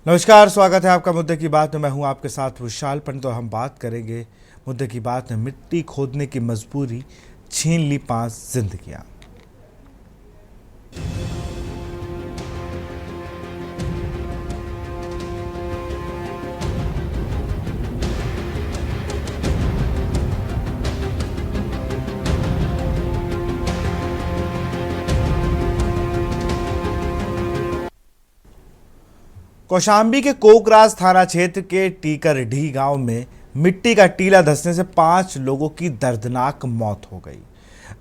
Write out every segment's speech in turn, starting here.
नमस्कार, स्वागत है आपका मुद्दे की बात में। मैं हूं आपके साथ विशाल पंडित और हम बात करेंगे मुद्दे की बात में मिट्टी खोदने की मजबूरी छीन ली 5 जिंदगियां। कौशाम्बी के कोकराज थाना क्षेत्र के टीकरडीह गांव में मिट्टी का टीला धंसने से 5 लोगों की दर्दनाक मौत हो गई।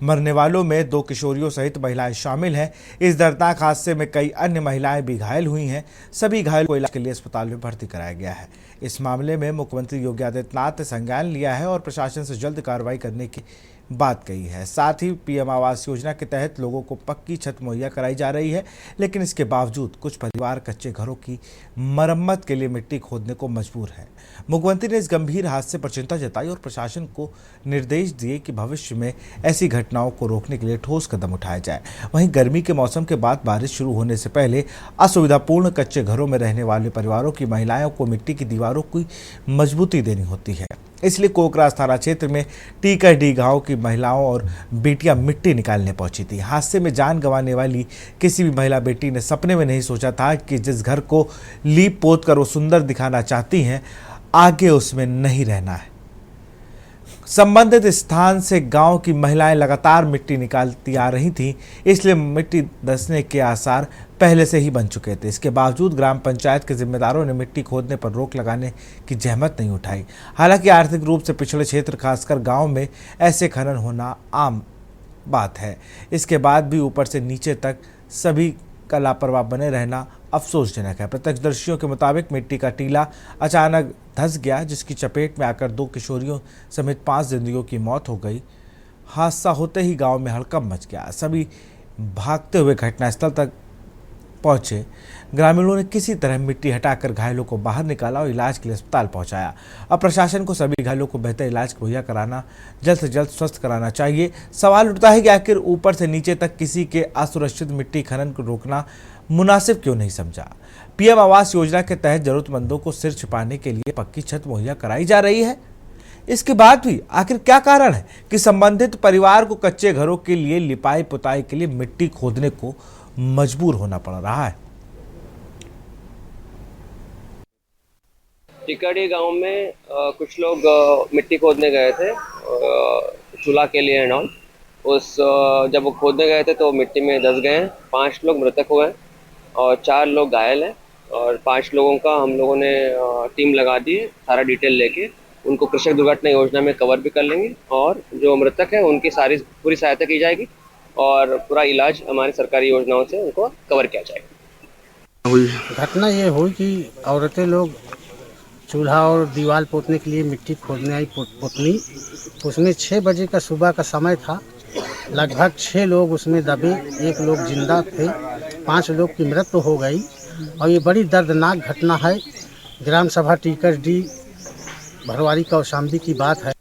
मरने वालों में 2 किशोरियों सहित महिलाएं शामिल हैं। इस दर्दनाक हादसे में कई अन्य महिलाएं भी घायल हुई हैं। सभी घायलों को इलाज के लिए अस्पताल में भर्ती कराया गया है। इस मामले में मुख्यमंत्री योगी आदित्यनाथ ने संज्ञान लिया है और प्रशासन से जल्द कार्रवाई करने की बात कही है। साथ ही पीएम आवास योजना के तहत लोगों को पक्की छत मुहैया कराई जा रही है, लेकिन इसके बावजूद कुछ परिवार कच्चे घरों की मरम्मत के लिए मिट्टी खोदने को मजबूर है। मुख्यमंत्री ने इस गंभीर हादसे पर चिंता जताई और प्रशासन को निर्देश दिए कि भविष्य में ऐसी घटनाओं को रोकने के लिए ठोस कदम उठाया जाए। वहीं गर्मी के मौसम के बाद बारिश शुरू होने से पहले असुविधापूर्ण कच्चे घरों में रहने वाले परिवारों की महिलाओं को मिट्टी की दीवारों की मजबूती देनी होती है। इसलिए कोकराज थाना क्षेत्र में टीकरडीह गांव की महिलाओं और बेटियां मिट्टी निकालने पहुंची थी। हादसे में जान गंवाने वाली किसी भी महिला बेटी ने सपने में नहीं सोचा था कि जिस घर को लीप पोत कर वो सुंदर दिखाना चाहती हैं, आगे उसमें नहीं रहना है। संबंधित स्थान से गांव की महिलाएं लगातार मिट्टी निकालती आ रही थीं, इसलिए मिट्टी धंसने के आसार पहले से ही बन चुके थे। इसके बावजूद ग्राम पंचायत के जिम्मेदारों ने मिट्टी खोदने पर रोक लगाने की जहमत नहीं उठाई। हालांकि आर्थिक रूप से पिछड़े क्षेत्र खासकर गांव में ऐसे खनन होना आम बात है। इसके बाद भी ऊपर से नीचे तक सभी का लापरवाह बने रहना अफसोसजनक है। प्रत्यक्षदर्शियों के मुताबिक मिट्टी का टीला अचानक धंस गया, जिसकी चपेट में आकर 2 किशोरियों समेत 5 जिंदगियों की मौत हो गई। हादसा होते ही गांव में हड़कंप मच गया। सभी भागते हुए घटनास्थल तक पहुंचे। ग्रामीणों ने किसी तरह मिट्टी हटाकर घायलों को बाहर निकाला और इलाज के लिए अस्पताल पहुंचाया। अब प्रशासन को सभी घायलों को बेहतर इलाज मुहैया कराना, जल्द से जल्द स्वस्थ कराना चाहिए। सवाल उठता है कि आखिर ऊपर से नीचे तक किसी के असुरक्षित मिट्टी खनन को रोकना मुनासिब क्यों नहीं समझा। पीएम आवास योजना के तहत जरूरतमंदों को सिर छिपाने के लिए पक्की छत मुहैया कराई जा रही है। इसके बाद भी आखिर क्या कारण है कि संबंधित परिवार को कच्चे घरों के लिए लिपाई पुताई के लिए मिट्टी खोदने को मजबूर होना पड़ रहा है। टिकड़ी गांव में कुछ लोग मिट्टी खोदने गए थे चूल्हा के लिए एंड ऑल। जब वो खोदने गए थे तो मिट्टी में धंस गए हैं। 5 लोग मृतक हुए हैं और 4 लोग घायल हैं और 5 लोगों का हम लोगों ने टीम लगा दी है। सारा डिटेल लेके उनको कृषक दुर्घटना योजना में कवर भी कर लेंगे और जो मृतक है उनकी सारी पूरी सहायता की जाएगी और पूरा इलाज हमारी सरकारी योजनाओं से उनको कवर किया जाएगा। घटना ये हुई कि औरतें लोग चूल्हा और दीवार पोतने के लिए मिट्टी खोदने आई। पोतनी उसमें 6 बजे का सुबह का समय था। लगभग 6 लोग उसमें दबे, 1 लोग जिंदा थे, 5 लोग की मृत्यु हो गई और ये बड़ी दर्दनाक घटना है। ग्राम सभा टीकरडीह भरवारी कौशाम्बी की बात है।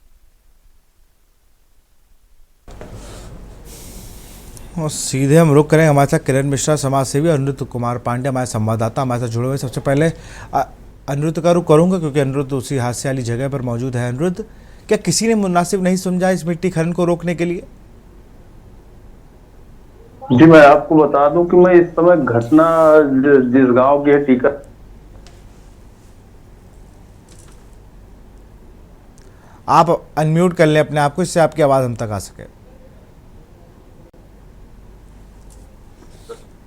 और सीधे हम रुक करें हमारे साथ किरण मिश्रा, समाज सेवी, अनिरुद्ध कुमार पांडे हमारे संवाददाता हमारे साथ जुड़े हुए। सबसे पहले अनिरुद्ध का रुख करूंगा क्योंकि अनिरुद्ध उसी हादसे वाली जगह पर मौजूद है। अनिरुद्ध, क्या किसी ने मुनासिब नहीं समझा इस मिट्टी खनन को रोकने के लिए? जी, मैं आपको बता दूं कि मैं इस समय घटना जिस गांव की है टीकर, आप अनम्यूट कर लें अपने आप को, इससे आपकी आवाज हम तक आ सके।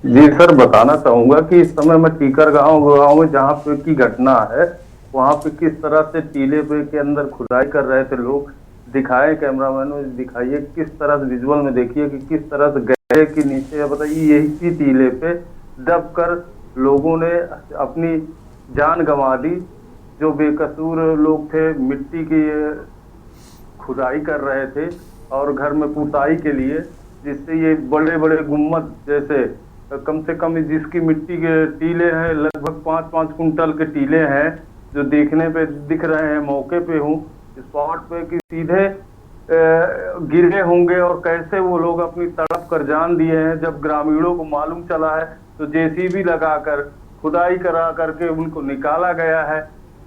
जी सर, बताना चाहूंगा कि इस समय मैं टीकर गांव में जहां पे की घटना है वहां पे किस तरह से टीले पे के अंदर खुदाई कर रहे थे लोग। दिखाए कैमरामैन में, दिखाइए किस तरह से विजुअल में देखिए कि किस तरह से गहरे के नीचे बताइए यही टीले पे दब कर लोगों ने अपनी जान गंवा दी। जो बेकसूर लोग थे मिट्टी की खुदाई कर रहे थे और घर में पुताई के लिए, जिससे ये बड़े बड़े गुम्मद जैसे कम से कम जिसकी मिट्टी के टीले हैं लगभग 5-5 कुंटल के टीले हैं जो देखने पे दिख रहे हैं। मौके पे हूँ स्पॉट पे कि सीधे गिरे होंगे और कैसे वो लोग अपनी तड़प कर जान दिए हैं। जब ग्रामीणों को मालूम चला है तो जेसीबी लगाकर खुदाई करा करके उनको निकाला गया है,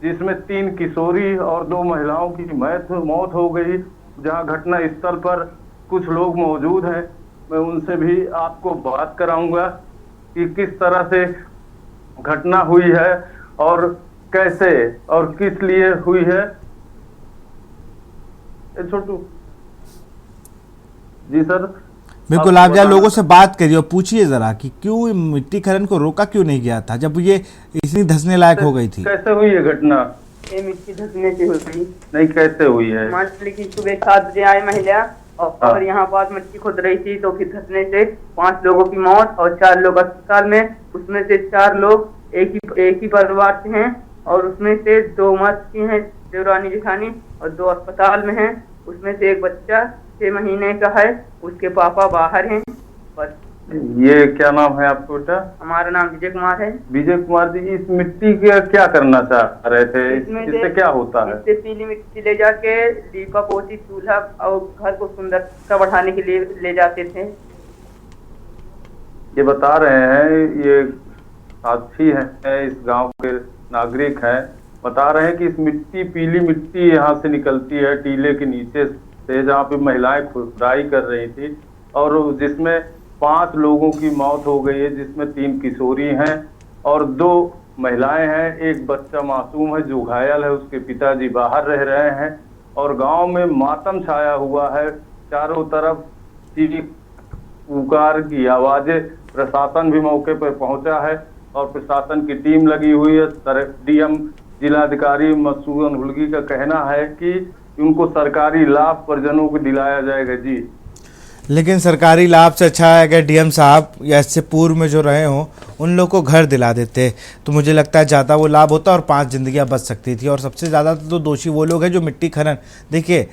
जिसमें 3 किशोरी और 2 महिलाओं की मौत हो गई। जहां घटना स्थल पर कुछ लोग मौजूद हैं, मैं उनसे भी आपको बात कराऊंगा कि किस तरह से घटना हुई है और कैसे और किस लिए हुई है। छोटू जी सर, बिल्कुल, आप जरा लोगों से बात करिए और पूछिए जरा कि क्यों मिट्टी खनन को रोका क्यों नहीं गया था जब ये इतनी धंसने लायक हो गई थी। कैसे हुई है घटना? ये मिट्टी धंसने से हुई। नहीं, कैसे हुई है? मान लीजिए सुबह 7 बजे आए महिला और यहाँ पास मिट्टी खोद रही थी, तो फिर धंसने से 5 लोगों की मौत और 4 लोग अस्पताल में। उसमें से 4 लोग एक ही परिवार से हैं और उसमें से 2 मर्द की हैं, देवरानी जेठानी, और 2 अस्पताल में हैं। उसमें से एक बच्चा 6 महीने का है, उसके पापा बाहर हैं। बस। ये क्या नाम है आपको बेटा? हमारा नाम विजय कुमार है। विजय कुमार जी, इस मिट्टी के क्या करना चाह रहे थे? इससे क्या होता है? इससे पीली मिट्टी ले जाके लीपा पोती चूल्हा और घर को सुंदरता बढ़ाने के लिए ले जाते थे। ये बता रहे हैं, ये साथी हैं, इस गांव के नागरिक हैं, बता रहे हैं कि इस मिट्टी, पीली मिट्टी यहाँ से निकलती है टीले के नीचे से, जहाँ पे महिलाएं खुदाई कर रही थी, और जिसमें 5 लोगों की मौत हो गई है, जिसमें 3 किशोरी हैं और 2 महिलाएं हैं। एक बच्चा मासूम है जो घायल है, उसके पिताजी बाहर रह रहे हैं और गांव में मातम छाया हुआ है। चारों तरफ चीख पुकार की आवाजें। प्रशासन भी मौके पर पहुंचा है और प्रशासन की टीम लगी हुई है। डीएम जिलाधिकारी मसूदन हुलगी का कहना है कि उनको सरकारी लाभ परिजनों को दिलाया जाएगा। जी, लेकिन सरकारी लाभ से अच्छा है अगर डीएम साहब या इससे पूर्व में जो रहे हों उन लोग को घर दिला देते, तो मुझे लगता है ज़्यादा वो लाभ होता और 5 जिंदगियां बच सकती थी। और सबसे ज़्यादा तो दोषी वो लोग हैं जो मिट्टी खनन, देखिए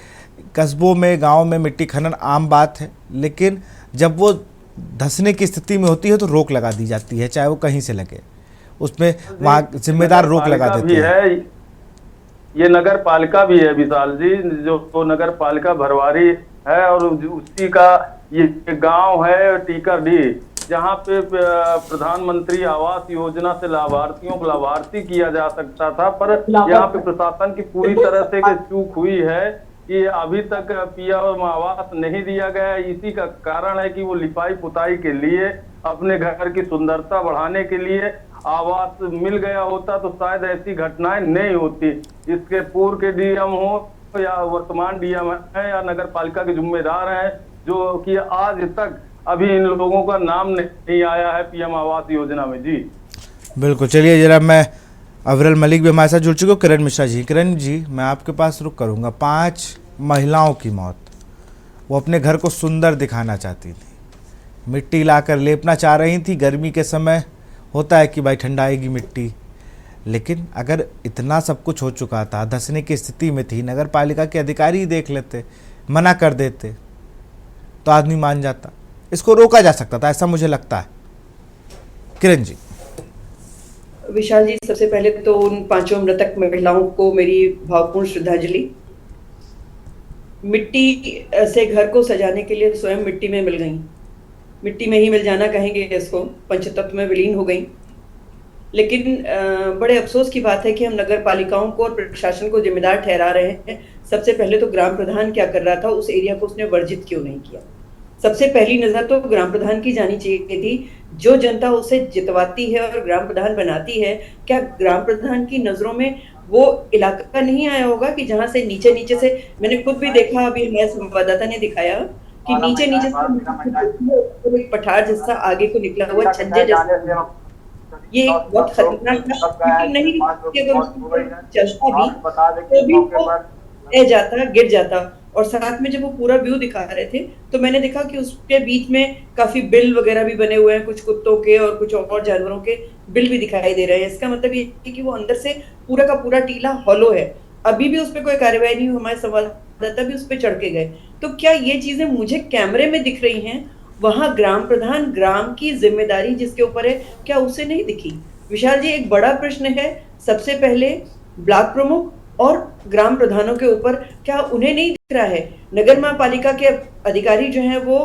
कस्बों में, गांव में मिट्टी खनन आम बात है, लेकिन जब वो धंसने की स्थिति में होती है तो रोक लगा दी जाती है, चाहे वो कहीं से लगे, उसमें वहाँ जिम्मेदार रोक लगा देते हैं। ये नगर पालिका भी है विशाल जी, जो नगर पालिका भरवारी है और उसी का ये गांव है टीकरडी, जहां पे प्रधानमंत्री आवास योजना से लाभार्थियों को लाभार्थी किया जा सकता था, पर यहाँ पे प्रशासन की पूरी तरह से चूक हुई है कि अभी तक पीएम आवास नहीं दिया गया। इसी का कारण है कि वो लिपाई पुताई के लिए, अपने घर की सुंदरता बढ़ाने के लिए आवास मिल गया होता तो शायद ऐसी घटनाएं नहीं होती। इसके पूर्व के डीएम हो या वर्तमान डीएम है या नगर पालिका के जिम्मेदार हैं, जो कि आज तक अभी इन लोगों का नाम नहीं आया है पीएम आवास योजना में। जी बिल्कुल, चलिए जरा मैं अवरल मलिक भी हमारे साथ जुड़ चुके हो, किरण मिश्रा जी। किरण जी, मैं आपके पास रुक करूँगा। 5 महिलाओं की मौत, वो अपने घर को सुंदर दिखाना चाहती थी, मिट्टी लाकर लेपना चाह रही थी। गर्मी के समय होता है कि भाई ठंडाएगी मिट्टी, लेकिन अगर इतना सब कुछ हो चुका था, धंसने की स्थिति में थी, नगर पालिका के अधिकारी ही देख लेते, मना कर देते तो आदमी मान जाता। इसको रोका जा सकता था, ऐसा मुझे लगता है। किरण जी। विशाल जी, सबसे पहले तो उन 5 मृतक महिलाओं को मेरी भावपूर्ण श्रद्धांजलि। मिट्टी से घर को सजाने के लिए स्वयं मिट्टी में मिल गई, मिट्टी में ही मिल जाना कहेंगे इसको, पंचतत्व में विलीन हो गई। लेकिन बड़े अफसोस की बात है कि हम नगर पालिकाओं को और प्रशासन को जिम्मेदार ठहरा रहे हैं। सबसे पहले तो ग्राम प्रधान क्या कर रहा था, उस एरिया को उसने वर्जित क्यों नहीं किया। सबसे पहली नजर तो ग्राम प्रधान की जानी चाहिए थी। जो जनता उसे जितवाती है और ग्राम प्रधान बनाती है, क्या ग्राम प्रधान की नजरों में वो इलाका नहीं आया होगा कि जहां से नीचे से, मैंने खुद भी देखा, अभी हमारे संवाददाता ने दिखाया कि नीचे से पठार जैसा आगे को निकला हुआ छज्जे जैसा, ये एक बहुत खतरनाक था। नहीं, अगर चलता भी तो भी वो जाता, गिर जाता। और साथ में जब वो पूरा व्यू दिखा रहे थे तो मैंने देखा कि उसके बीच में काफी बिल वगैरह भी बने हुए हैं, कुछ कुत्तों के और कुछ और जानवरों के बिल भी दिखाई दे रहे हैं। इसका मतलब ये है कि वो अंदर से पूरा का पूरा टीला हॉलो है। अभी भी उस पर कोई कार्रवाई नहीं हुई, हमारे संवाददाता भी उस पर चढ़ के गए। तो क्या ये चीजें मुझे कैमरे में दिख रही हैं, वहां ग्राम प्रधान, ग्राम की जिम्मेदारी जिसके ऊपर है, क्या उसे नहीं दिखी? विशाल जी, एक बड़ा प्रश्न है सबसे पहले ब्लॉक प्रमुख और ग्राम प्रधानों के ऊपर, क्या उन्हें नहीं दिख रहा है? नगर पालिका के अधिकारी जो हैं वो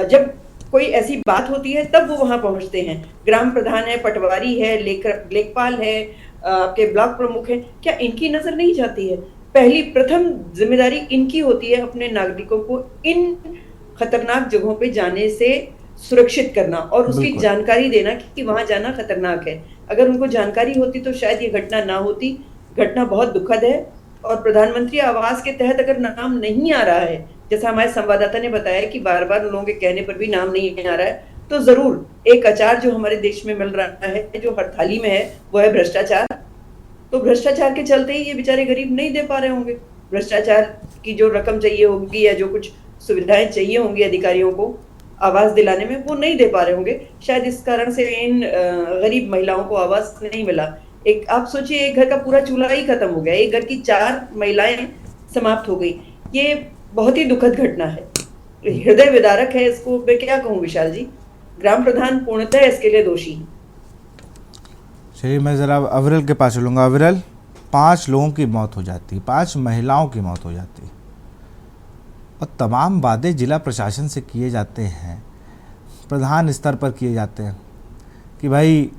जब कोई ऐसी बात होती है तब वो वहां पहुंचते हैं। ग्राम प्रधान है, पटवारी है, लेखपाल है, आपके ब्लॉक प्रमुख है, क्या इनकी नजर नहीं जाती है? पहली प्रथम जिम्मेदारी इनकी होती है अपने नागरिकों को इन खतरनाक जगहों पे जाने से सुरक्षित करना और उसकी बिल्कुल। जानकारी देना कि वहां जाना खतरनाक है। अगर उनको जानकारी होती तो शायद ये घटना ना होती। घटना बहुत दुखद है और प्रधानमंत्री आवास के तहत अगर नाम नहीं आ रहा है, जैसा हमारे संवाददाता ने बताया कि बार बार उन लोगों के कहने पर भी नाम नहीं आ रहा है, तो जरूर एक आचार जो हमारे देश में मिल रहा है, जो हड़ताली में है, वो है भ्रष्टाचार। तो भ्रष्टाचार के चलते ही ये बेचारे गरीब नहीं दे पा रहे होंगे। भ्रष्टाचार की जो रकम चाहिए होगी या जो कुछ सुविधाएं चाहिए होंगी अधिकारियों को आवास दिलाने में, वो नहीं दे पा रहे होंगे। शायद इस कारण से इन गरीब महिलाओं को आवास नहीं मिला। एक आप सोचिए, एक घर का पूरा चूल्हा ही खत्म हो गया, एक घर की 4 महिलाएं समाप्त हो गई। ये बहुत ही दुखद घटना है, हृदय विदारक है। इसको मैं क्या कहूँ विशाल जी, ग्राम प्रधान पूर्णतः इसके लिए दोषी है। चलिए मैं ज़रा अविरल के पास चलूँगा। अविरल, 5 लोगों की मौत हो जाती, 5 महिलाओं की मौत हो जाती और तमाम वादे जिला प्रशासन से किए जाते हैं, प्रधान स्तर पर किए जाते हैं कि भाई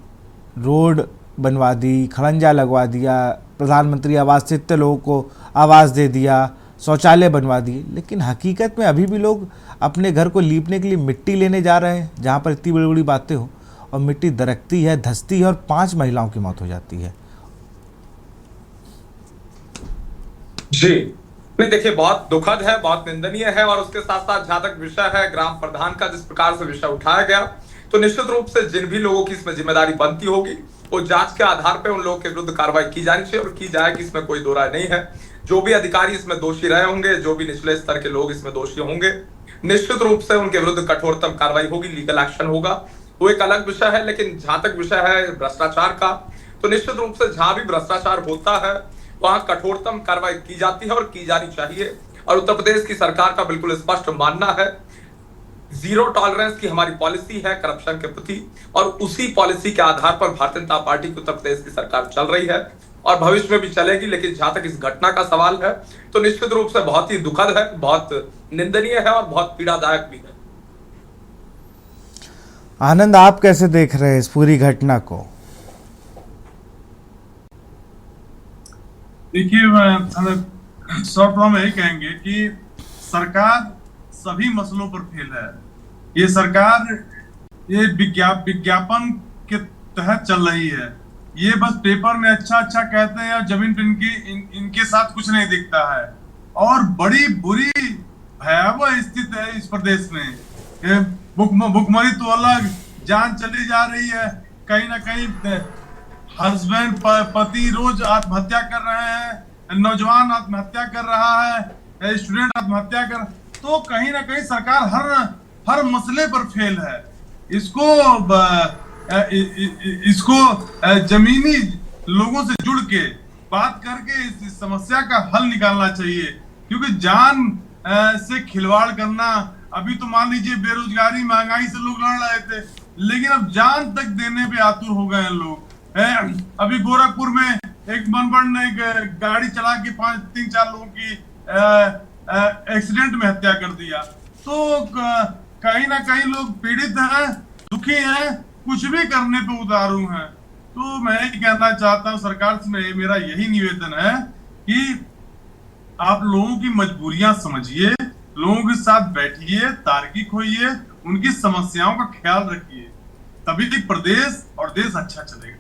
रोड बनवा दी, खड़ंजा लगवा दिया, प्रधानमंत्री आवास से इतने लोगों को आवास दे दिया, शौचालय बनवा दिए, लेकिन हकीकत में अभी भी लोग अपने घर को लीपने के लिए मिट्टी लेने जा रहे हैं जहाँ पर इतनी बड़ी बड़ी बातें हों, और मिट्टी दरकती है, धंसती है और 5 महिलाओं की मौत हो जाती है। जी नहीं, देखिए बहुत दुखद है, बहुत निंदनीय है। और उसके साथ साथ जहां तक विषय है ग्राम प्रधान का, जिस प्रकार से विषय उठाया गया, तो निश्चित रूप से जिन भी लोगों की इसमें जिम्मेदारी बनती होगी वो जांच के आधार पर उन लोगों के विरुद्ध कार्रवाई की जानी चाहिए और की जाएगी, इसमें कोई दो राय नहीं है। जो भी अधिकारी इसमें दोषी रहे होंगे, जो भी निचले स्तर के लोग इसमें दोषी होंगे, निश्चित रूप से उनके विरुद्ध कठोरतम कार्रवाई होगी, लीगल एक्शन होगा, वो एक अलग विषय है। लेकिन जहां तक विषय है भ्रष्टाचार का, तो निश्चित रूप से जहां भी भ्रष्टाचार होता है वहां कठोरतम कार्रवाई की जाती है और की जानी चाहिए। और उत्तर प्रदेश की सरकार का बिल्कुल स्पष्ट मानना है, जीरो टॉलरेंस की हमारी पॉलिसी है करप्शन के प्रति, और उसी पॉलिसी के आधार पर भारतीय जनता पार्टी की उत्तर प्रदेश की सरकार चल रही है और भविष्य में भी चलेगी। लेकिन जहां तक इस घटना का सवाल है तो निश्चित रूप से बहुत ही दुखद है, बहुत निंदनीय है और बहुत पीड़ादायक भी है। आनंद, आप कैसे देख रहे हैं इस पूरी घटना को? देखिए, शॉर्ट फॉर्म यही कहेंगे कि सरकार सभी मसलों पर फेल है। ये सरकार ये विज्ञापन के तहत चल रही है। ये बस पेपर में अच्छा अच्छा कहते हैं और जमीन पे इनके साथ कुछ नहीं दिखता है। और बड़ी बुरी भयावह स्थिति है इस प्रदेश में। भुखमरी तो अलग, जान चली जा रही है। कहीं ना कहीं हस्बैंड पति रोज आत्महत्या कर रहे हैं, नौजवान आत्महत्या कर रहा है, स्टूडेंट आत्महत्या कर, तो कहीं ना कहीं सरकार हर मसले पर फेल है। इसको जमीनी लोगों से जुड़ के बात करके इस समस्या का हल निकालना चाहिए, क्योंकि जान से खिलवाड़ करना, अभी तो मान लीजिए बेरोजगारी महंगाई से लोग लड़ रहे थे, लेकिन अब जान तक देने पे आतुर हो गए हैं लोग। अभी गोरखपुर में एक मनबड़ ने गाड़ी चला के 3-4 लोगों की एक्सीडेंट में हत्या कर दिया। तो कहीं ना कहीं लोग पीड़ित हैं, दुखी हैं, कुछ भी करने पे उतारू हैं। तो मैं ये कहना चाहता हूँ सरकार से, मेरा यही निवेदन है कि आप लोगों की मजबूरियां समझिए, लोगों के साथ बैठिए, तार्किक होइए, उनकी समस्याओं का ख्याल रखिए, तभी प्रदेश और देश अच्छा चलेगा।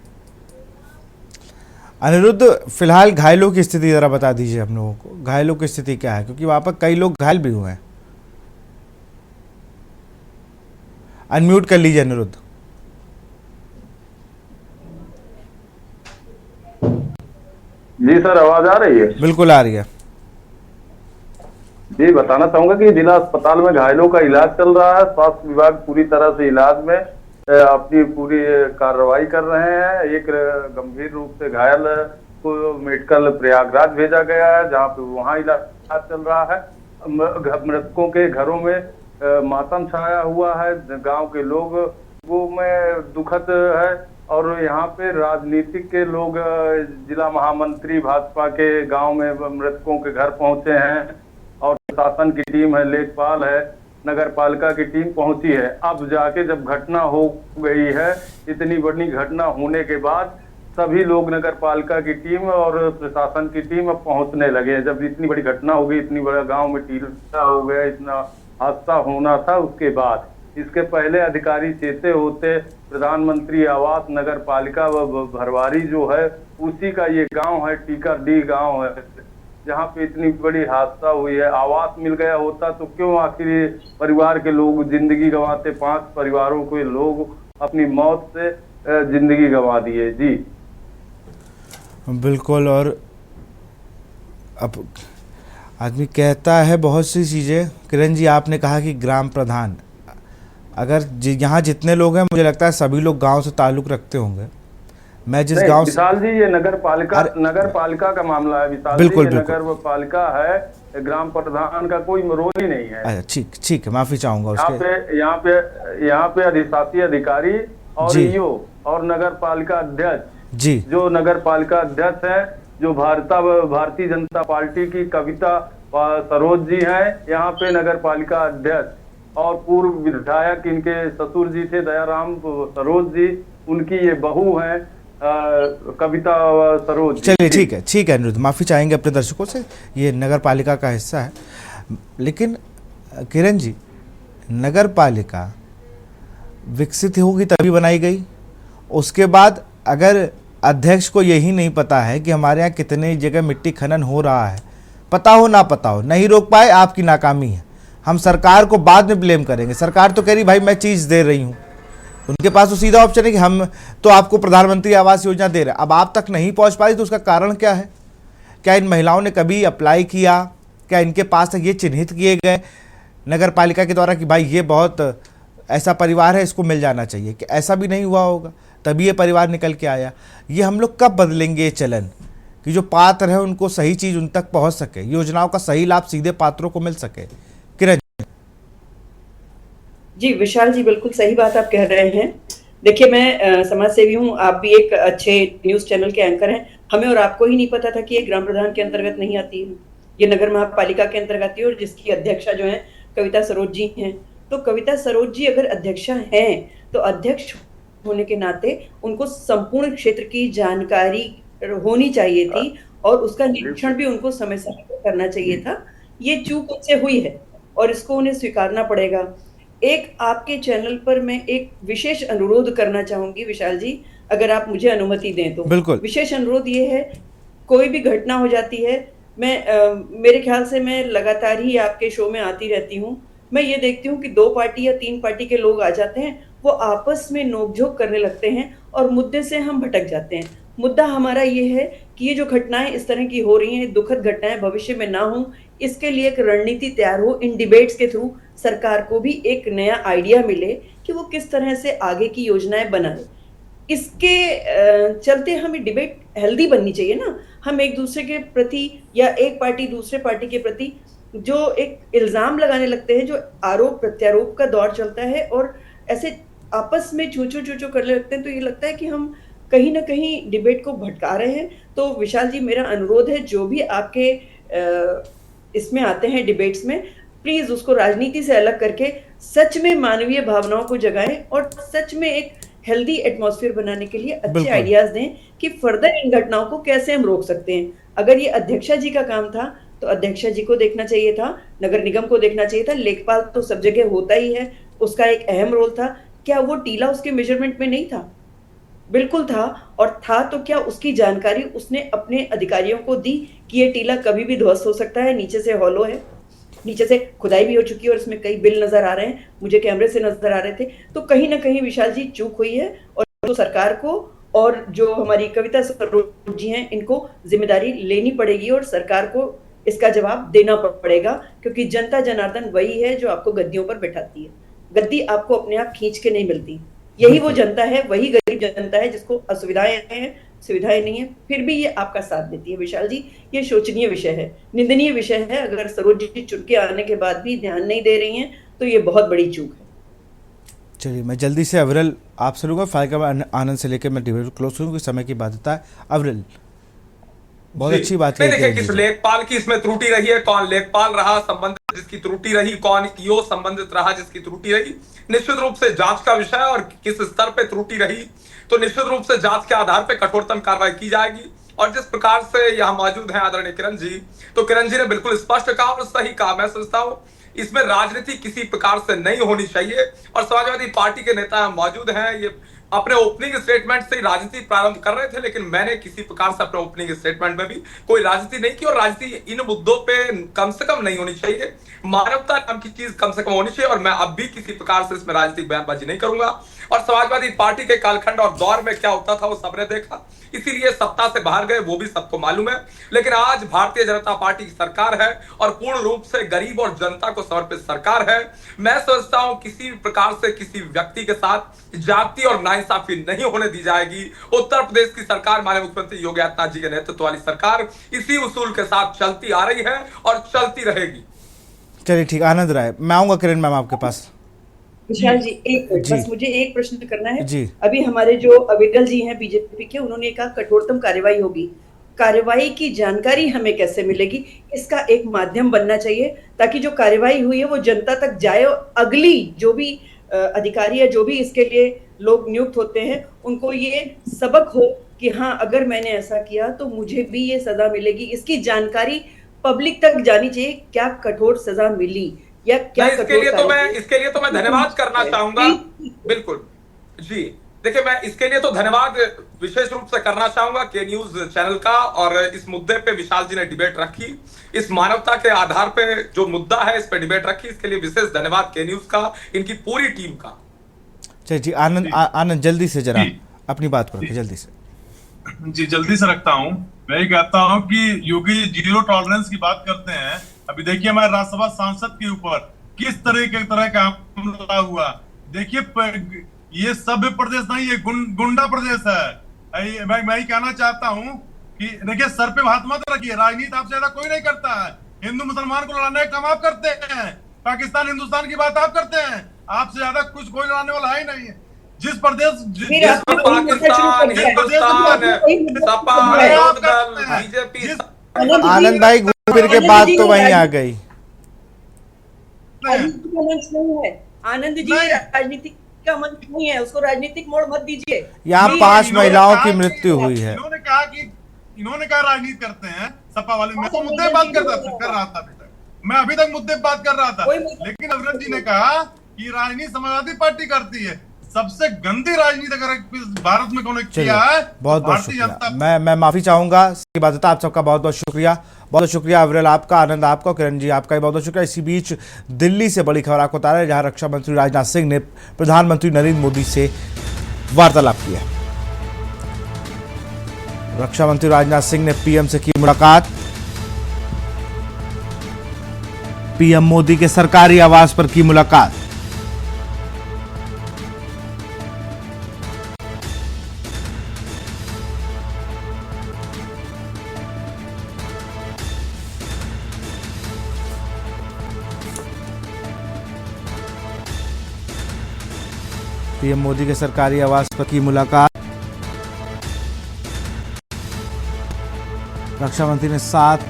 अनिरुद्ध, फिलहाल घायलों की स्थिति जरा बता दीजिए हम लोगों को, घायलों की स्थिति क्या है, क्योंकि वहां पर कई लोग घायल भी हुए हैं। अनम्यूट कर लीजिए अनिरुद्ध। जी सर, आवाज आ रही है? बिल्कुल आ रही है जी। बताना चाहूंगा कि जिला अस्पताल में घायलों का इलाज चल रहा है। स्वास्थ्य विभाग पूरी तरह से इलाज में अपनी पूरी कार्रवाई कर रहे हैं। एक गंभीर रूप से घायल को मेडिकल प्रयागराज भेजा गया है, जहां पे वहां इलाज चल रहा है। मृतकों के घरों में मातम छाया हुआ है, गांव के लोगों में दुखद है। और यहाँ पे राजनीतिक के लोग, जिला महामंत्री भाजपा के गांव में मृतकों के घर पहुंचे हैं और प्रशासन की टीम है, लेखपाल है, नगर पालिका की टीम पहुंची है। अब जाके जब घटना हो गई है, इतनी बड़ी घटना होने के बाद सभी लोग नगर पालिका की टीम और प्रशासन की टीम अब पहुंचने लगे हैं। जब इतनी बड़ी घटना हो गई, इतनी बड़ा गांव में टीला हो गया, इतना हादसा होना था, उसके बाद इसके पहले अधिकारी चेते होते प्रधानमंत्री आवास नगर पालिका व भरवारी जो है उसी का ये गांव है, टीकरडीह गांव है, जहाँ पे इतनी बड़ी हादसा हुई है। आवास मिल गया होता तो क्यों आखिर परिवार के लोग जिंदगी गंवाते। 5 परिवारों के लोग अपनी मौत से जिंदगी गंवा दिए। जी बिल्कुल। और अब आदमी कहता है बहुत सी चीज़ें। किरण जी, आपने कहा कि ग्राम प्रधान, अगर यहाँ जितने लोग हैं मुझे लगता है सभी लोग गांव से ताल्लुक़ रखते होंगे। मैं जिस गांव से, विशाल जी ये नगर पालिका का मामला है विशाल बिल्कुल, जी, बिल्कुल। नगर पालिका है, ग्राम प्रधान का कोई रोल ही नहीं है। अच्छा ठीक है, माफ़ी चाहूँगा उसके। यहाँ पे अधिशासी अधिकारी और ईओ और नगर पालिका अध्यक्ष जी, जो नगर पालिका अध्यक्ष है, जो भारतीय जनता पार्टी की कविता सरोज जी हैं, यहाँ पे नगर पालिका अध्यक्ष, और पूर्व विधायक इनके ससुर जी थे दयाराम सरोज जी, उनकी ये बहू हैं कविता सरोज। चलिए ठीक है अनिरुद्ध, माफ़ी चाहेंगे अपने दर्शकों से, ये नगर पालिका का हिस्सा है। लेकिन किरण जी, नगर पालिका विकसित होगी तभी बनाई गई। उसके बाद अगर अध्यक्ष को यही नहीं पता है कि हमारे यहाँ कितने जगह मिट्टी खनन हो रहा है, पता हो ना पता हो, नहीं रोक पाए, आपकी नाकामी है। हम सरकार को बाद में ब्लेम करेंगे। सरकार तो कह रही भाई मैं चीज़ दे रही हूँ, उनके पास तो सीधा ऑप्शन है कि हम तो आपको प्रधानमंत्री आवास योजना दे रहे हैं, अब आप तक नहीं पहुँच पा रही तो उसका कारण क्या है? क्या इन महिलाओं ने कभी अप्लाई किया? क्या इनके पास तक ये चिन्हित किए गए नगर पालिका के द्वारा कि भाई ये बहुत ऐसा परिवार है, इसको मिल जाना चाहिए? कि ऐसा भी नहीं हुआ होगा, तभी ये परिवार निकल के आया। ये हम लोग कब बदलेंगे ये चलन कि जो पात्र है उनको सही चीज़ उन तक पहुँच सके, योजनाओं का सही लाभ सीधे पात्रों को मिल सके? किरण जी, विशाल जी, बिल्कुल सही बात आप कह रहे हैं। देखिए, मैं समाज सेवी हूँ, आप भी एक अच्छे न्यूज़ चैनल के एंकर हैं। हमें और आपको ही नहीं पता था कि ये ग्राम प्रधान के अंतर्गत नहीं आती है, ये नगर महापालिका के अंतर्गत आती है, और जिसकी अध्यक्षा जो है कविता सरोज जी हैं। तो कविता सरोज जी अगर अध्यक्षा हैं तो अध्यक्ष होने के नाते उनको संपूर्ण क्षेत्र की जानकारी होनी चाहिए थी और उसका निरीक्षण भी उनको समय समय पर करना चाहिए था। ये चूक उनसे हुई है और इसको उन्हें स्वीकारना पड़ेगा। एक आपके चैनल पर मैं एक विशेष अनुरोध करना चाहूंगी विशाल जी, अगर आप मुझे अनुमति दें तो। बिल्कुल। विशेष अनुरोध ये है, कोई भी घटना हो जाती है, मैं मेरे ख्याल से मैं लगातार ही आपके शो में आती रहती हूँ, मैं ये देखती हूँ कि 2 पार्टी या 3 पार्टी के लोग आ जाते हैं, वो आपस में नोकझोंक करने लगते हैं और मुद्दे से हम भटक जाते हैं। मुद्दा हमारा ये है कि ये जो घटनाएं इस तरह की हो रही हैं, दुखद घटनाएं भविष्य में ना हो, इसके लिए एक रणनीति तैयार हो। इन डिबेट्स के थ्रू सरकार को भी एक नया आइडिया मिले कि वो किस तरह से आगे की योजनाएं बनाए। इसके चलते हमें डिबेट हेल्दी बननी चाहिए ना। हम एक दूसरे के प्रति या एक पार्टी दूसरे पार्टी के प्रति जो एक इल्ज़ाम लगाने लगते हैं, जो आरोप प्रत्यारोप का दौर चलता है और ऐसे आपस में चूचू करने लगते हैं, तो ये लगता है कि हम कहीं ना कहीं डिबेट को भटका रहे हैं। तो विशाल जी, मेरा अनुरोध है, जो भी आपके इसमें आते हैं डिबेट्स में, प्लीज उसको राजनीति से अलग करके सच में मानवीय भावनाओं को जगाएं और सच में एक हेल्दी एटमॉस्फेयर बनाने के लिए अच्छे आइडियाज दें कि फर्दर इन घटनाओं को कैसे हम रोक सकते हैं। अगर ये अध्यक्षा जी का काम था तो अध्यक्षा जी को देखना चाहिए था, नगर निगम को देखना चाहिए था। लेखपाल तो सब जगह होता ही है, उसका एक अहम रोल था। क्या वो टीला उसके मेजरमेंट में नहीं था? बिल्कुल था, और था तो क्या उसकी जानकारी उसने अपने अधिकारियों को दी कि ये टीला कभी भी ध्वस्त हो सकता है, नीचे से हॉलो है, नीचे से खुदाई भी हो चुकी है और इसमें कई बिल नजर आ रहे हैं, मुझे कैमरे से नजर आ रहे थे। तो कहीं ना कहीं विशाल जी चूक हुई है और तो सरकार को और जो हमारी कविता सरोज जी हैं इनको जिम्मेदारी लेनी पड़ेगी और सरकार को इसका जवाब देना पड़ेगा, क्योंकि जनता जनार्दन वही है जो आपको गद्दियों पर बैठाती है। गद्दी आपको अपने आप खींच के नहीं मिलती, यही वो जनता है, वही गरीब जनता है जिसको असुविधाएं हैं, सुविधाएं नहीं है, फिर भी ये आपका साथ देती है। विशाल जी, ये शोचनीय विषय है, निंदनीय विषय है। अगर सरोज जी चुन के आने के बाद भी ध्यान नहीं दे रही हैं तो ये बहुत बड़ी चूक है। चलिए, मैं जल्दी से अविरल आपसे लूँगा, फाइल आनंद से लेकर मैं डिबेट क्लोज करूँगी, समय की बाध्यता है। अविरल, बहुत अच्छी बात है। देखिए किस लेखपाल की इसमें त्रुटि रही है, कौन लेखपाल रहा, संबंधित जिसकी त्रुटि रही, कौन ईओ संबंधित रहा जिसकी त्रुटि रही, निश्चित रूप से जांच का विषय है और किस स्तर पे त्रुटि रही तो निश्चित रूप से जांच के आधार पे कठोरतम कार्रवाई की जाएगी। और जिस प्रकार से यहाँ मौजूद हैं आदरणीय किरण जी, तो किरण जी ने बिल्कुल स्पष्ट कहा और सही कहा। मैं समझता हूँ इसमें राजनीति किसी प्रकार से नहीं होनी चाहिए और समाजवादी पार्टी के नेता मौजूद हैं, ये अपने ओपनिंग स्टेटमेंट से राजनीति प्रारंभ कर रहे थे, लेकिन मैंने किसी प्रकार से अपने ओपनिंग स्टेटमेंट में भी कोई राजनीति नहीं की और राजनीति इन मुद्दों पे कम से कम नहीं होनी चाहिए। मानवता नाम की चीज कम से कम होनी चाहिए और मैं अब भी किसी प्रकार से इसमें राजनीतिक बयानबाजी नहीं करूंगा। और समाजवादी पार्टी के कालखंड और दौर में क्या होता था वो सबने देखा, इसीलिए सत्ता से बाहर गए वो भी सबको मालूम है। लेकिन आज भारतीय जनता पार्टी की सरकार है और पूर्ण रूप से गरीब और जनता को समर्पित सरकार है। मैं समझता हूं किसी भी प्रकार से किसी व्यक्ति के साथ जाति और नाइंसाफी नहीं होने दी जाएगी। उत्तर प्रदेश की सरकार माननीय मुख्यमंत्री योगी आदित्यनाथ जी के नेतृत्व वाली सरकार इसी उसूल के साथ चलती आ रही है और चलती रहेगी। चलिए ठीक, आनंद राय, मैं आऊंगा किरण मैम आपके पास। विशाल जी एक जी। बस मुझे एक प्रश्न करना है जी। अभी हमारे जो अविरल जी हैं बीजेपी के, उन्होंने कहा कठोरतम कार्रवाई होगी। कार्रवाई की जानकारी हमें कैसे मिलेगी? इसका एक माध्यम बनना चाहिए ताकि जो कार्रवाई हुई है वो जनता तक जाए और अगली जो भी अधिकारी है, जो भी इसके लिए लोग नियुक्त होते हैं, उनको ये सबक हो कि हाँ अगर मैंने ऐसा किया तो मुझे भी ये सजा मिलेगी। इसकी जानकारी पब्लिक तक जानी चाहिए, क्या कठोर सजा मिली या क्या इसके लिए तो मैं धन्यवाद करना चाहूंगा। बिल्कुल जी, देखिए मैं इसके लिए तो धन्यवाद विशेष रूप से करना चाहूंगा के न्यूज चैनल का, और इस मुद्दे पे विशाल जी ने डिबेट रखी, इस मानवता के आधार पे जो मुद्दा है इस पे डिबेट रखी, इसके लिए विशेष धन्यवाद के न्यूज का, इनकी पूरी टीम का। चलिए जी, आनंद जल्दी से जरा अपनी बात को रखिए, जल्दी से। जी जल्दी से रखता हूँ। मैं ये कहता हूँ कि योगी जीरो टॉलरेंस की बात करते हैं। अभी देखिए हमारे राज्यसभा सांसद के ऊपर किस तरह का हमला हुआ। देखिए ये सभ्य प्रदेश नहीं, ये गुंडा प्रदेश है। मैं ही कहना चाहता हूँ कि देखिए सर पे हाथ मत रखिए, राजनीति आपसे ज्यादा कोई नहीं करता है। हिंदू मुसलमान को लड़ाने का काम आप करते हैं, पाकिस्तान हिंदुस्तान की बात आप करते हैं, आपसे ज्यादा कुछ कोई लड़ाने वाला है ही नहीं है। जिस प्रदेश पाकिस्तान हिंदुस्तान सपा बीजेपी, आनंद भाई घूम फिर के बात तो वहीं आ गई। आनंद जी राजनीति का मंच नहीं है, उसको राजनीतिक मोड़ मत दीजिए। यहाँ 5 महिलाओं की मृत्यु हुई है। इन्होंने कहा राजनीति करते हैं सपा वाले। मैं तो मुद्दे बात कर रहा था अभी तक, मैं अभी तक मुद्दे बात कर रहा था, लेकिन अविरल जी ने कहा कि राजनीति समाजवादी पार्टी करती है। सबसे गंदी राजनीति अगर भारत में कौन किया है, बहुत बहुत शुक्रिया। मैं माफी चाहूंगा, इबादत आप सबका बहुत बहुत शुक्रिया। बहुत शुक्रिया अविरल आपका, आनंद आपका, किरण जी आपका भी बहुत बहुत शुक्रिया। इसी बीच दिल्ली से बड़ी खबर आपको बता रहे हैं, जहां रक्षा मंत्री राजनाथ सिंह ने प्रधानमंत्री नरेंद्र मोदी से वार्तालाप किया। रक्षा मंत्री राजनाथ सिंह ने पीएम से की मुलाकात। पीएम मोदी के सरकारी आवास पर की मुलाकात। पीएम मोदी के सरकारी आवास पर की मुलाकात। रक्षा मंत्री ने 7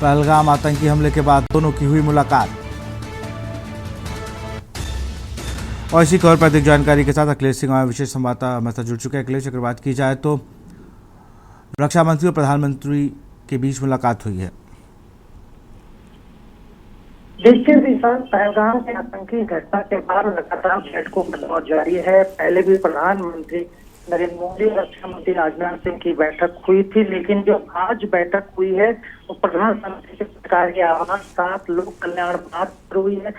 पहलगाम आतंकी हमले के बाद दोनों की हुई मुलाकात। और इसी खबर पर अधिक जानकारी के साथ अखिलेश सिंह हमारे विशेष संवाददाता हमारे साथ जुड़ चुके हैं। अखिलेश, अगर बात की जाए तो रक्षा मंत्री और प्रधानमंत्री के बीच मुलाकात हुई है। देखिए विशाल, पहलगाम के आतंकी घटना के बाद लगातार बैठकों का दौर जारी है। पहले भी प्रधानमंत्री नरेंद्र मोदी और रक्षा मंत्री राजनाथ सिंह की बैठक हुई थी, लेकिन जो आज बैठक हुई है वो प्रधानमंत्री के सरकारी आवास 7 लोक कल्याण मार्ग पर हुई है।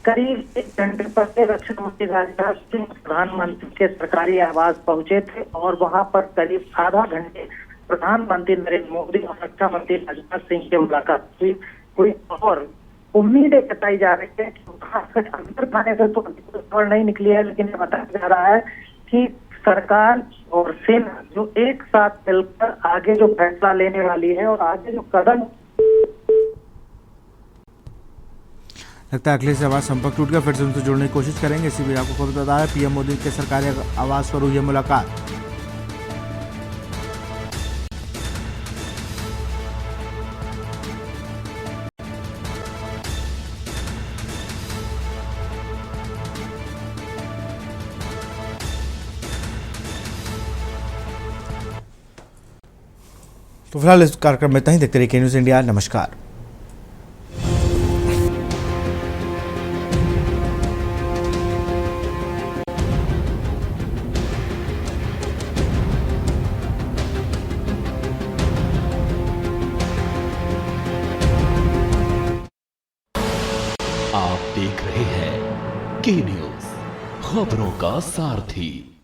करीब 1 घंटे पहले रक्षा मंत्री राजनाथ सिंह प्रधानमंत्री के सरकारी आवास पहुंचे थे और वहां पर करीब आधा घंटे प्रधानमंत्री नरेंद्र मोदी और रक्षा मंत्री राजनाथ सिंह की मुलाकात हुई और उम्मीदें जताई जा रही है कि अंदर खाने से तो खबर नहीं निकली है, लेकिन ये बताया जा रहा है कि सरकार और सेना जो एक साथ मिलकर आगे जो फैसला लेने वाली है और आगे जो कदम। लगता है अखिलेश से हमारा संपर्क टूट गया, फिर से उनसे जुड़ने की कोशिश करेंगे। इसी बीच आपको खबर बता रहा है, पीएम मोदी के सरकारी आवास पर हुई है मुलाकात। तो फिलहाल इस कार्यक्रम में तहीं देखते रहिए के न्यूज़ इंडिया। नमस्कार। आप देख रहे हैं के न्यूज़, खबरों का सारथी।